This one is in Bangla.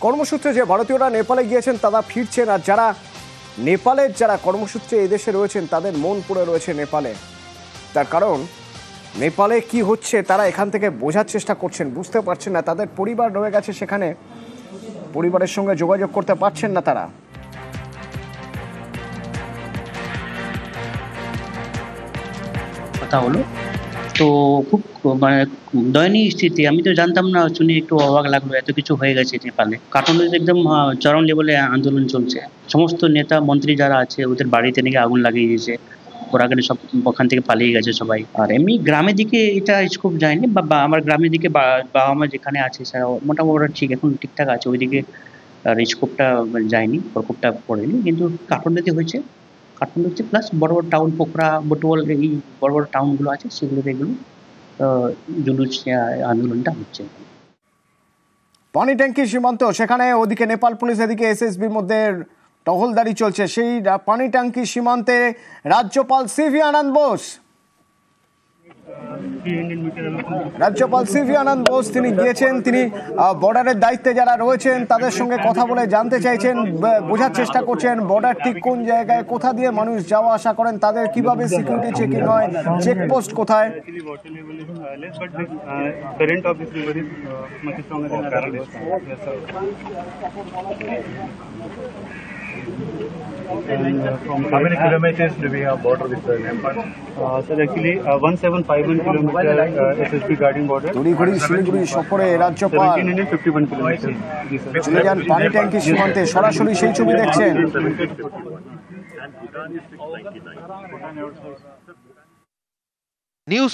কর্মসূত্রে যে ভারতীয়রা নেপালে গিয়েছেন তারা ফিরছেন, আর যারা নেপালের যারা কর্মসূত্রে এদেশে রয়েছেন তাদের মন পড়ে রয়েছে নেপালে। তার কারণ নেপালে কি হচ্ছে তারা এখান থেকে বোঝার চেষ্টা করছেন, বুঝতে পারছেন না। তাদের পরিবার রয়ে গেছে সেখানে, পরিবারের সঙ্গে যোগাযোগ করতে পারছেন না তারা। কথা হলো তো খুব মানে দয়নীয় স্থিতি। আমি তো জানতাম না, শুনে একটু অবাক লাগলো এত কিছু হয়ে গেছে নেপালে। কাঠমান্ডুতে একদম চরম লেভেলে আন্দোলন চলছে। সমস্ত নেতা মন্ত্রী যারা আছে ওদের বাড়িতে নাকি আগুন লাগিয়ে দিয়েছে, ওরা সব ওখান থেকে পালিয়ে গেছে সবাই। আর এমনি গ্রামের দিকে এটা স্কোপ যায়নি, বা আমার গ্রামের দিকে বাবা মা যেখানে আছে মোটামুটি ঠিক এখন ঠিকঠাক আছে, ওইদিকে আর স্কোপটা যায়নি, প্রকোপটা পড়েনি। কিন্তু কাঠমান্ডুতে হয়েছে, কাঠমান্ডুতে প্লাস বড় বড় টাউন পোখরা বটুয়াল এই বড় বড় টাউনগুলো আছে সেগুলোতে এগুলো জুলুস আন্দোলনটা হচ্ছে। পানি ট্যাঙ্কি সীমান্ত সেখানে, ওদিকে নেপাল পুলিশ, এদিকে এসএসবির মধ্যে টহলদারি চলছে। সেই পানি ট্যাঙ্কি সীমান্তে রাজ্যপাল সিভি আনন্দ বোস, তিনি গিয়েছেন। তিনি বর্ডারের দায়িত্বে যারা রয়েছেন তাদের সঙ্গে কথা বলে জানতে চাইছেন, বোঝার চেষ্টা করছেন বর্ডার ঠিক কোন জায়গায়, কোথা দিয়ে মানুষ যাওয়া আসা করেন, তাদের কিভাবে সিকিউরিটি চেকিং হয়, চেকপোস্ট কোথায়। How many kilometers do we have border with Nepal? Sir, actually 1751 kilometer SSB guarding border. তড়িঘড়ি শিলিগুড়ি সফরে রাজ্যপাল 1751 kilometers. চলে যান পানি ট্যাঙ্কি সীমান্তে। সরাসরি সেই ছবি দেখছেন। নিউজ